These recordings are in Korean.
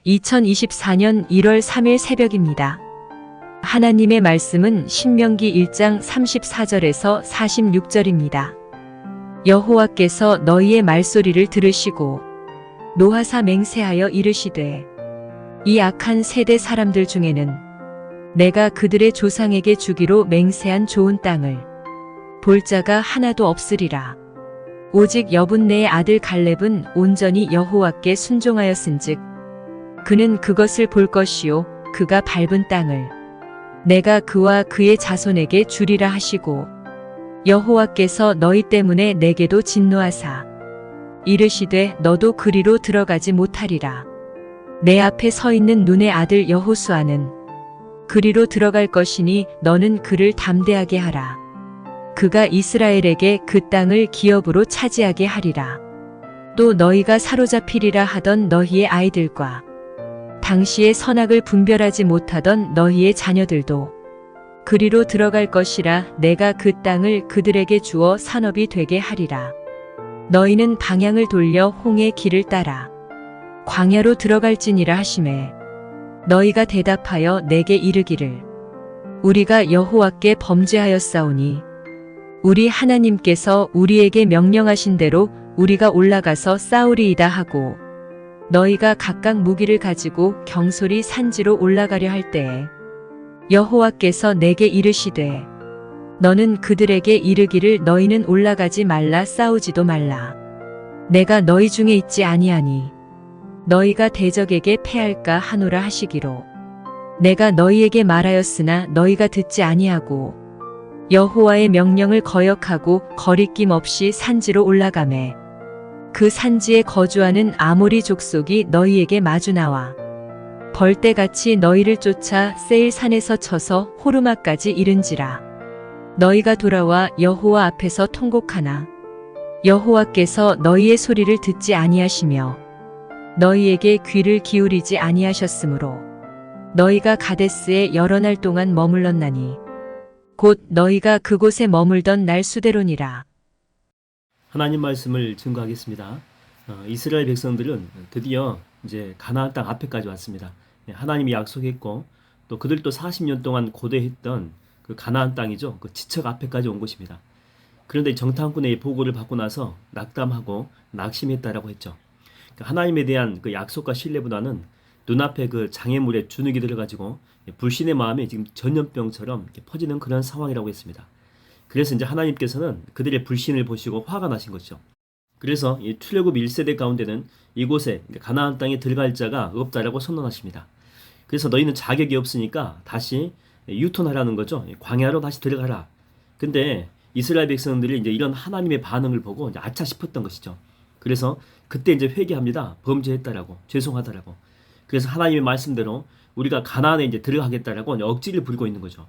2024년 1월 3일 새벽입니다. 하나님의 말씀은 신명기 1장 34절에서 46절입니다. 여호와께서 너희의 말소리를 들으시고 노하사 맹세하여 이르시되 이 악한 세대 사람들 중에는 내가 그들의 조상에게 주기로 맹세한 좋은 땅을 볼 자가 하나도 없으리라. 오직 여분네의 아들 갈렙은 온전히 여호와께 순종하였은즉 그는 그것을 볼 것이요 그가 밟은 땅을 내가 그와 그의 자손에게 주리라 하시고 여호와께서 너희 때문에 내게도 진노하사 이르시되 너도 그리로 들어가지 못하리라. 내 앞에 서 있는 눈의 아들 여호수아는 그리로 들어갈 것이니 너는 그를 담대하게 하라. 그가 이스라엘에게 그 땅을 기업으로 차지하게 하리라. 또 너희가 사로잡히리라 하던 너희의 아이들과 당시의 선악을 분별하지 못하던 너희의 자녀들도 그리로 들어갈 것이라. 내가 그 땅을 그들에게 주어 산업이 되게 하리라. 너희는 방향을 돌려 홍해 길을 따라 광야로 들어갈지니라 하시매 너희가 대답하여 내게 이르기를 우리가 여호와께 범죄하였사오니 우리 하나님께서 우리에게 명령하신 대로 우리가 올라가서 싸우리이다 하고 너희가 각각 무기를 가지고 경솔히 산지로 올라가려 할 때에 여호와께서 내게 이르시되 너는 그들에게 이르기를 너희는 올라가지 말라 싸우지도 말라. 내가 너희 중에 있지 아니하니 너희가 대적에게 패할까 하노라 하시기로 내가 너희에게 말하였으나 너희가 듣지 아니하고 여호와의 명령을 거역하고 거리낌 없이 산지로 올라가매 그 산지에 거주하는 아모리 족속이 너희에게 마주 나와 벌떼같이 너희를 쫓아 세일 산에서 쳐서 호르마까지 이른지라. 너희가 돌아와 여호와 앞에서 통곡하나 여호와께서 너희의 소리를 듣지 아니하시며 너희에게 귀를 기울이지 아니하셨으므로 너희가 가데스에 여러 날 동안 머물렀나니 곧 너희가 그곳에 머물던 날 수대로니라. 하나님 말씀을 증거하겠습니다. 이스라엘 백성들은 드디어 이제 가나안 땅 앞에까지 왔습니다. 하나님이 약속했고 또 그들도 40년 동안 고대했던 그 가나안 땅이죠. 그 지척 앞에까지 온 곳입니다. 그런데 정탐꾼의 보고를 받고 나서 낙담하고 낙심했다라고 했죠. 하나님에 대한 그 약속과 신뢰보다는 눈앞에 그 장애물에 주눅이 들어가지고 불신의 마음이 지금 전염병처럼 퍼지는 그런 상황이라고 했습니다. 그래서 이제 하나님께서는 그들의 불신을 보시고 화가 나신 것이죠. 그래서 이 출애굽 1세대 가운데는 이곳에 가나안 땅에 들어갈 자가 없다라고 선언하십니다. 그래서 너희는 자격이 없으니까 다시 유턴하라는 거죠. 광야로 다시 들어가라. 근데 이스라엘 백성들이 이제 이런 하나님의 반응을 보고 이제 아차 싶었던 것이죠. 그래서 그때 이제 회개합니다. 범죄했다라고, 죄송하다라고. 그래서 하나님의 말씀대로 우리가 가나안에 이제 들어가겠다라고 억지를 부리고 있는 거죠.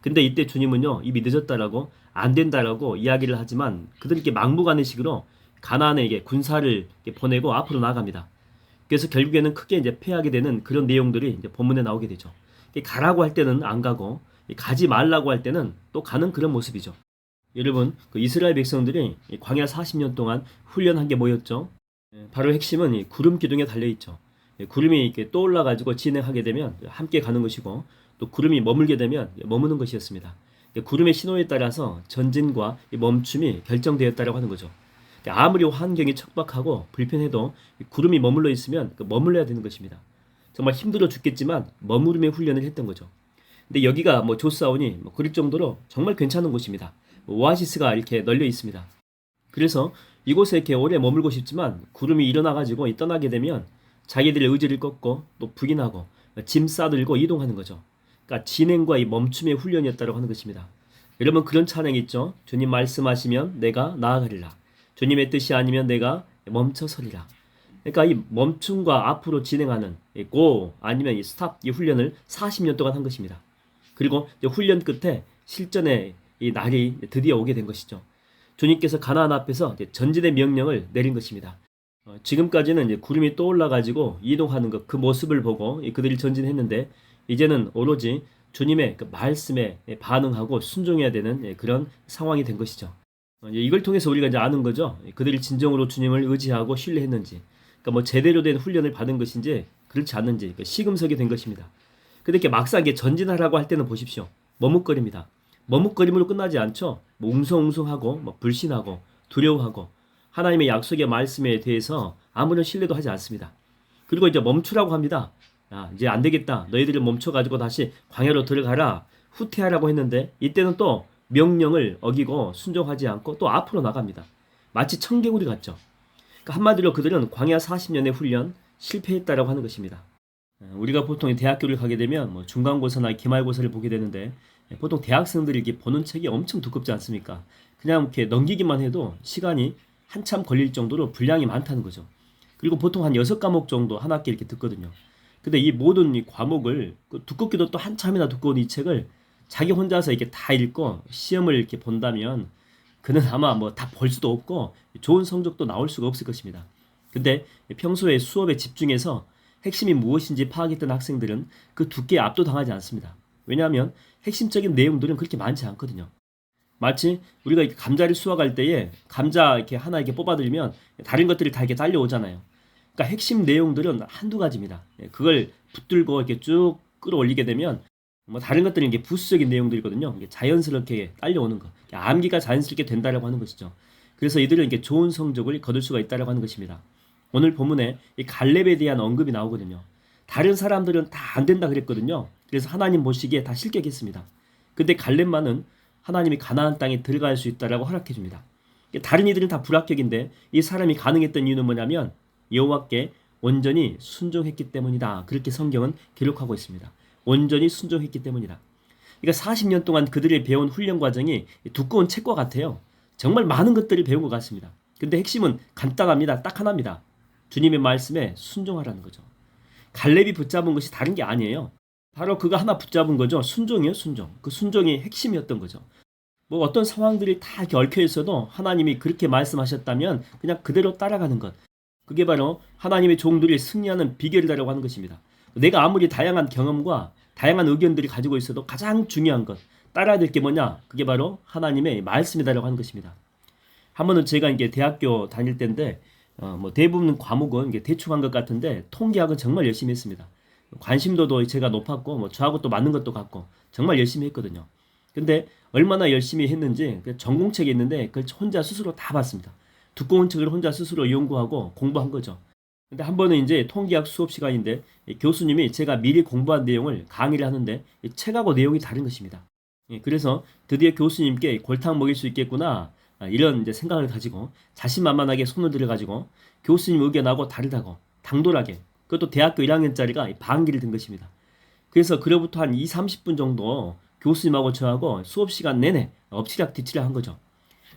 근데 이때 주님은요, 이미 늦었다라고, 안 된다라고 이야기를 하지만 그들께 막무가내식으로 가나안에 군사를 보내고 앞으로 나아갑니다. 그래서 결국에는 크게 이제 패하게 되는 그런 내용들이 이제 본문에 나오게 되죠. 가라고 할 때는 안 가고, 가지 말라고 할 때는 또 가는 그런 모습이죠. 여러분, 그 이스라엘 백성들이 광야 40년 동안 훈련한 게 뭐였죠? 바로 핵심은 이 구름 기둥에 달려있죠. 구름이 이렇게 떠올라가지고 진행하게 되면 함께 가는 것이고, 또 구름이 머물게 되면 머무는 것이었습니다. 구름의 신호에 따라서 전진과 멈춤이 결정되었다고 하는 거죠. 아무리 환경이 척박하고 불편해도 구름이 머물러 있으면 머물러야 되는 것입니다. 정말 힘들어 죽겠지만 머무름의 훈련을 했던 거죠. 근데 여기가 뭐 좋사오니 그럴 정도로 정말 괜찮은 곳입니다. 오아시스가 이렇게 널려 있습니다. 그래서 이곳에 이렇게 오래 머물고 싶지만 구름이 일어나가지고 떠나게 되면 자기들의 의지를 꺾고 또 부인하고 짐 싸들고 이동하는 거죠. 그러니까 진행과 이 멈춤의 훈련이었다고 하는 것입니다. 여러분 그런 찬양이 있죠. 주님 말씀하시면 내가 나아가리라. 주님의 뜻이 아니면 내가 멈춰서리라. 그러니까 이 멈춤과 앞으로 진행하는 고 아니면 이 스탑 이 훈련을 40년 동안 한 것입니다. 그리고 이제 훈련 끝에 실전의 이 날이 드디어 오게 된 것이죠. 주님께서 가나안 앞에서 이제 전진의 명령을 내린 것입니다. 지금까지는 이제 구름이 떠올라가지고 이동하는 것, 그 모습을 보고 그들이 전진했는데 이제는 오로지 주님의 그 말씀에 반응하고 순종해야 되는 그런 상황이 된 것이죠. 이걸 통해서 우리가 이제 아는 거죠. 그들이 진정으로 주님을 의지하고 신뢰했는지, 그러니까 뭐 제대로 된 훈련을 받은 것인지 그렇지 않는지 시금석이 된 것입니다. 근데 이렇게 막상 이게 전진하라고 할 때는 보십시오. 머뭇거립니다. 머뭇거림으로 끝나지 않죠. 뭐 웅성웅성하고 뭐 불신하고 두려워하고 하나님의 약속의 말씀에 대해서 아무런 신뢰도 하지 않습니다. 그리고 이제 멈추라고 합니다. 야, 이제 안 되겠다. 너희들을 멈춰가지고 다시 광야로 들어가라. 후퇴하라고 했는데 이때는 또 명령을 어기고 순종하지 않고 또 앞으로 나갑니다. 마치 청개구리 같죠. 그러니까 한마디로 그들은 광야 40년의 훈련 실패했다라고 하는 것입니다. 우리가 보통 대학교를 가게 되면 뭐 중간고사나 기말고사를 보게 되는데 보통 대학생들이 이렇게 보는 책이 엄청 두껍지 않습니까? 그냥 이렇게 넘기기만 해도 시간이 한참 걸릴 정도로 분량이 많다는 거죠. 그리고 보통 한 6과목 정도 한 학기에 이렇게 듣거든요. 근데 이 모든 이 과목을 두껍기도 또 한참이나 두꺼운 이 책을 자기 혼자서 이렇게 다 읽고 시험을 이렇게 본다면 그는 아마 뭐 다 볼 수도 없고 좋은 성적도 나올 수가 없을 것입니다. 근데 평소에 수업에 집중해서 핵심이 무엇인지 파악했던 학생들은 그 두께에 압도당하지 않습니다. 왜냐하면 핵심적인 내용들은 그렇게 많지 않거든요. 마치 우리가 이렇게 감자를 수확할 때에 감자 이렇게 하나 이렇게 뽑아들면 다른 것들이 다 이렇게 딸려오잖아요. 그러니까 핵심 내용들은 한두 가지입니다. 그걸 붙들고 이렇게 쭉 끌어올리게 되면 뭐 다른 것들은 이게 부수적인 내용들이거든요. 이게 자연스럽게 딸려오는 거, 암기가 자연스럽게 된다라고 하는 것이죠. 그래서 이들은 이렇게 좋은 성적을 거둘 수가 있다라고 하는 것입니다. 오늘 본문에 이 갈렙에 대한 언급이 나오거든요. 다른 사람들은 다 안 된다 그랬거든요. 그래서 하나님 보시기에 다 실격했습니다. 근데 갈렙만은 하나님이 가나안 땅에 들어갈 수 있다라고 허락해 줍니다. 다른 이들은 다 불합격인데 이 사람이 가능했던 이유는 뭐냐면 여호와께 온전히 순종했기 때문이다. 그렇게 성경은 기록하고 있습니다. 온전히 순종했기 때문이다. 그러니까 40년 동안 그들이 배운 훈련 과정이 두꺼운 책과 같아요. 정말 많은 것들을 배운 것 같습니다. 근데 핵심은 간단합니다. 딱 하나입니다. 주님의 말씀에 순종하라는 거죠. 갈렙이 붙잡은 것이 다른 게 아니에요. 바로 그거 하나 붙잡은 거죠. 순종이에요, 순종. 그 순종이 핵심이었던 거죠. 뭐 어떤 상황들이 다 이렇게 얽혀 있어도 하나님이 그렇게 말씀하셨다면 그냥 그대로 따라가는 것. 그게 바로 하나님의 종들이 승리하는 비결이라고 하는 것입니다. 내가 아무리 다양한 경험과 다양한 의견들이 가지고 있어도 가장 중요한 것, 따라야 될 게 뭐냐? 그게 바로 하나님의 말씀이다라고 하는 것입니다. 한 번은 제가 이게 대학교 다닐 때인데 뭐 대부분 과목은 이게 대충 한 것 같은데 통계학은 정말 열심히 했습니다. 관심도도 제가 높았고 뭐 저하고 또 맞는 것도 같고 정말 열심히 했거든요. 근데 얼마나 열심히 했는지 전공책이 있는데 그걸 혼자 스스로 다 봤습니다. 두꺼운 책을 혼자 스스로 연구하고 공부한 거죠. 근데 한 번은 이제 통계학 수업 시간인데 교수님이 제가 미리 공부한 내용을 강의를 하는데 책하고 내용이 다른 것입니다. 그래서 드디어 교수님께 골탕 먹일 수 있겠구나 이런 이제 생각을 가지고 자신만만하게 손을 들어가지고 교수님 의견하고 다르다고 당돌하게 그것도 대학교 1학년짜리가 방귀를 든 것입니다. 그래서 그로부터 한 2, 30분 정도 교수님하고 저하고 수업 시간 내내 엎치락뒤치락 한 거죠.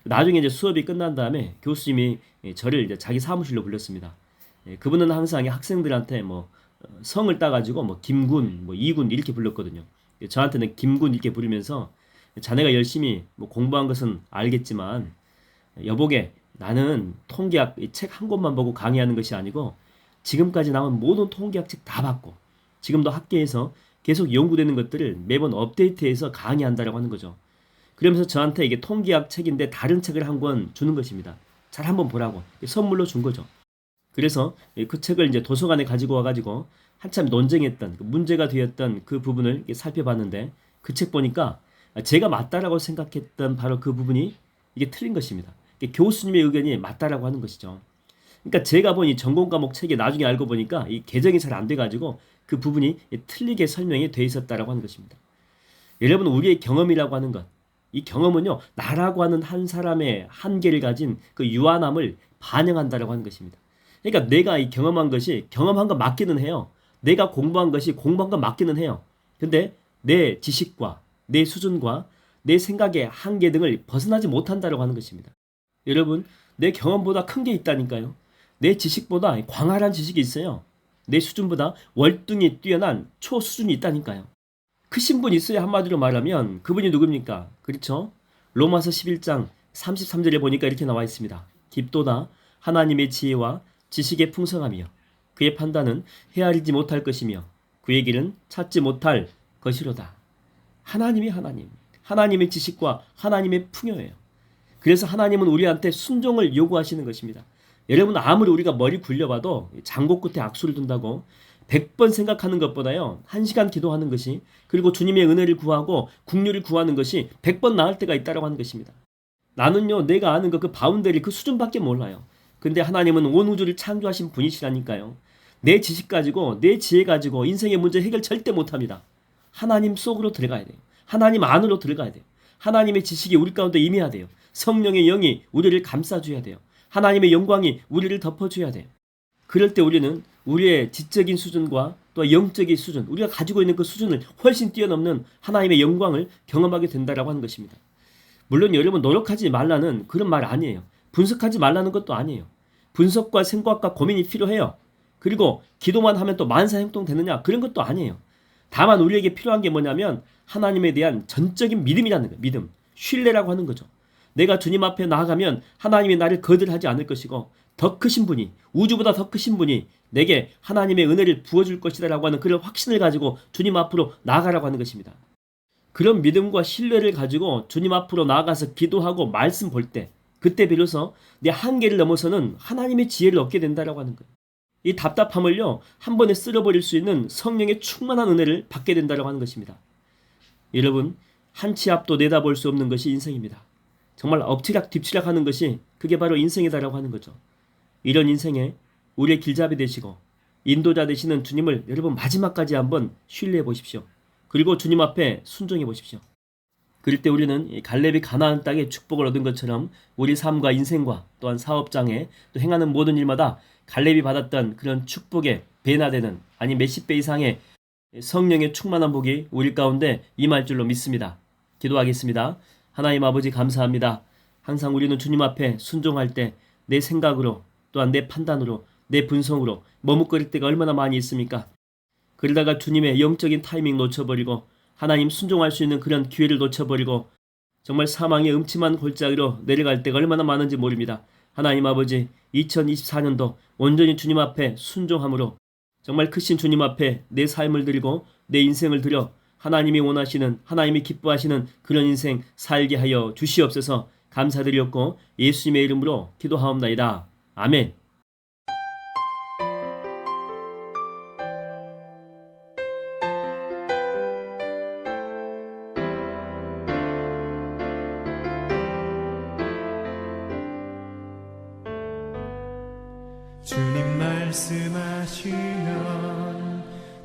나중에 이제 수업이 끝난 다음에 교수님이 저를 이제 자기 사무실로 불렀습니다. 그분은 항상 학생들한테 뭐 성을 따가지고 뭐 김군, 뭐 이군 이렇게 불렀거든요. 저한테는 김군 이렇게 부르면서 자네가 열심히 뭐 공부한 것은 알겠지만 여보게 나는 통계학 책 한 권만 보고 강의하는 것이 아니고 지금까지 나온 모든 통계학 책 다 봤고 지금도 학계에서 계속 연구되는 것들을 매번 업데이트해서 강의한다라고 하는 거죠. 그러면서 저한테 이게 통계학 책인데 다른 책을 한 권 주는 것입니다. 잘 한번 보라고 선물로 준 거죠. 그래서 그 책을 이제 도서관에 가지고 와가지고 한참 논쟁했던 문제가 되었던 그 부분을 살펴봤는데 그 책 보니까 제가 맞다라고 생각했던 바로 그 부분이 이게 틀린 것입니다. 교수님의 의견이 맞다라고 하는 것이죠. 그러니까 제가 본 이 전공 과목 책에 나중에 알고 보니까 이 개정이 잘 안 돼가지고 그 부분이 틀리게 설명이 돼 있었다라고 하는 것입니다. 여러분 우리의 경험이라고 하는 것, 이 경험은요 나라고 하는 한 사람의 한계를 가진 그 유한함을 반영한다라고 하는 것입니다. 그러니까 내가 이 경험한 것이 경험한 것 맞기는 해요. 내가 공부한 것이 공부한 것 맞기는 해요. 근데 내 지식과 내 수준과 내 생각의 한계 등을 벗어나지 못한다라고 하는 것입니다. 여러분 내 경험보다 큰 게 있다니까요. 내 지식보다 광활한 지식이 있어요. 내 수준보다 월등히 뛰어난 초수준이 있다니까요. 크신 분 있어요. 한마디로 말하면 그분이 누굽니까? 그렇죠? 로마서 11장 33절에 보니까 이렇게 나와 있습니다. 깊도다 하나님의 지혜와 지식의 풍성함이요 그의 판단은 헤아리지 못할 것이며 그의 길은 찾지 못할 것이로다. 하나님이 하나님의 지식과 하나님의 풍요예요. 그래서 하나님은 우리한테 순종을 요구하시는 것입니다. 여러분 아무리 우리가 머리 굴려봐도 장고 끝에 악수를 둔다고 100번 생각하는 것보다요, 1시간 기도하는 것이, 그리고 주님의 은혜를 구하고 국률을 구하는 것이 100번 나을 때가 있다고 하는 것입니다. 나는요, 내가 아는 그 바운더리, 그 수준밖에 몰라요. 근데 하나님은 온 우주를 창조하신 분이시라니까요. 내 지식 가지고, 내 지혜 가지고 인생의 문제 해결 절대 못합니다. 하나님 속으로 들어가야 돼요. 하나님 안으로 들어가야 돼요. 하나님의 지식이 우리 가운데 임해야 돼요. 성령의 영이 우리를 감싸줘야 돼요. 하나님의 영광이 우리를 덮어줘야 돼요. 그럴 때 우리는 우리의 지적인 수준과 또 영적인 수준, 우리가 가지고 있는 그 수준을 훨씬 뛰어넘는 하나님의 영광을 경험하게 된다라고 하는 것입니다. 물론 여러분, 노력하지 말라는 그런 말 아니에요. 분석하지 말라는 것도 아니에요. 분석과 생각과 고민이 필요해요. 그리고 기도만 하면 또 만사형통 되느냐, 그런 것도 아니에요. 다만 우리에게 필요한 게 뭐냐면 하나님에 대한 전적인 믿음이라는 거예요. 믿음, 신뢰라고 하는 거죠. 내가 주님 앞에 나아가면 하나님이 나를 거절하지 않을 것이고, 더 크신 분이, 우주보다 더 크신 분이 내게 하나님의 은혜를 부어줄 것이다 라고 하는 그런 확신을 가지고 주님 앞으로 나아가라고 하는 것입니다. 그런 믿음과 신뢰를 가지고 주님 앞으로 나아가서 기도하고 말씀 볼 때, 그때 비로소 내 한계를 넘어서는 하나님의 지혜를 얻게 된다라고 하는 거예요. 이 답답함을요, 한 번에 쓸어버릴 수 있는 성령의 충만한 은혜를 받게 된다라고 하는 것입니다. 여러분, 한 치 앞도 내다볼 수 없는 것이 인생입니다. 정말 엎치락 뒤치락 하는 것이 그게 바로 인생이다라고 하는 거죠. 이런 인생에 우리의 길잡이 되시고 인도자 되시는 주님을 여러분 마지막까지 한번 신뢰해 보십시오. 그리고 주님 앞에 순종해 보십시오. 그럴 때 우리는 갈렙이 가나안 땅의 축복을 얻은 것처럼 우리 삶과 인생과 또한 사업장에 또 행하는 모든 일마다 갈렙이 받았던 그런 축복의 배나 되는, 아니 몇십 배 이상의 성령의 충만한 복이 우리 가운데 임할 줄로 믿습니다. 기도하겠습니다. 하나님 아버지, 감사합니다. 항상 우리는 주님 앞에 순종할 때 내 생각으로 또한 내 판단으로, 내 분성으로 머뭇거릴 때가 얼마나 많이 있습니까? 그러다가 주님의 영적인 타이밍 놓쳐버리고 하나님 순종할 수 있는 그런 기회를 놓쳐버리고 정말 사망의 음침한 골짜기로 내려갈 때가 얼마나 많은지 모릅니다. 하나님 아버지, 2024년도 온전히 주님 앞에 순종함으로 정말 크신 주님 앞에 내 삶을 드리고 내 인생을 드려 하나님이 원하시는, 하나님이 기뻐하시는 그런 인생 살게 하여 주시옵소서. 감사드렸고 예수님의 이름으로 기도하옵나이다. 아멘. 주님 말씀하시면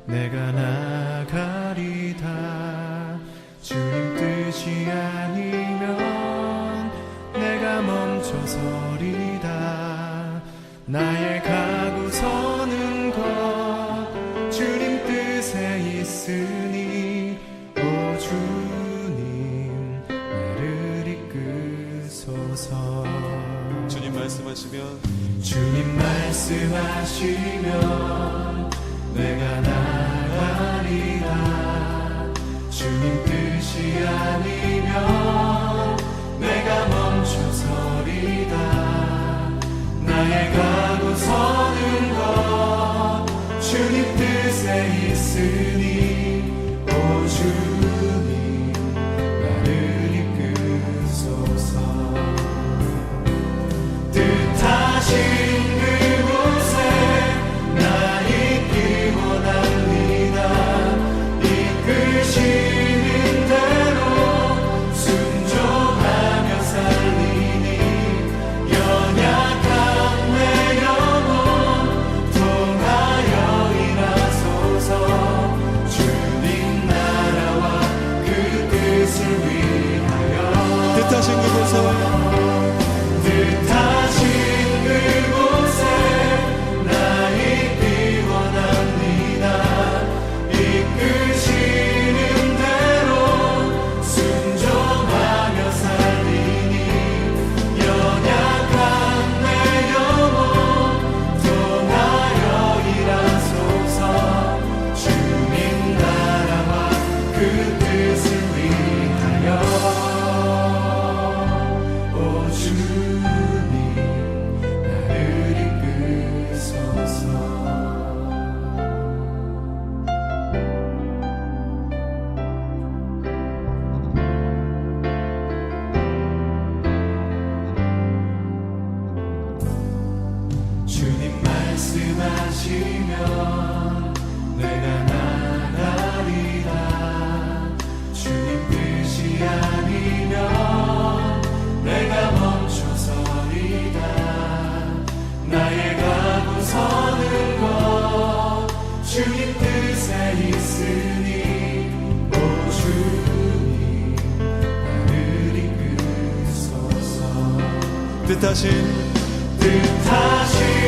내가 나가리다. 주님 뜻이 아니면 내가 멈춰서리다. 나의 가고 서는 것 주님 뜻에 있으니 오 주님 나를 이끄소서. 주님 말씀하시면 주님 말씀하시면 내가 나가리다. 주님 뜻이 아니면 내가 멈춰서리다. 나의 가고 서는 것 주님 뜻에 있으니 오 주님 나를 이끄소서. 뜻하신 그곳에 나 있기 원합니다. 이끄시는 대로 순종하며 살리니 연약한 내 영혼 통하여 일하소서. 주님 나라와 그 뜻을 위하여 뜻하신 그곳에 뜻하신 그곳에 나 있기 원합니다. 이끄시는 대로 순종하며 살리니 연약한 내 영혼 통하여 일하소서. 주님 나라와 그 뜻을 위하여 오 주님 뜻에 있으니 오 주님 나를 이끄소서 뜻하신 뜻하신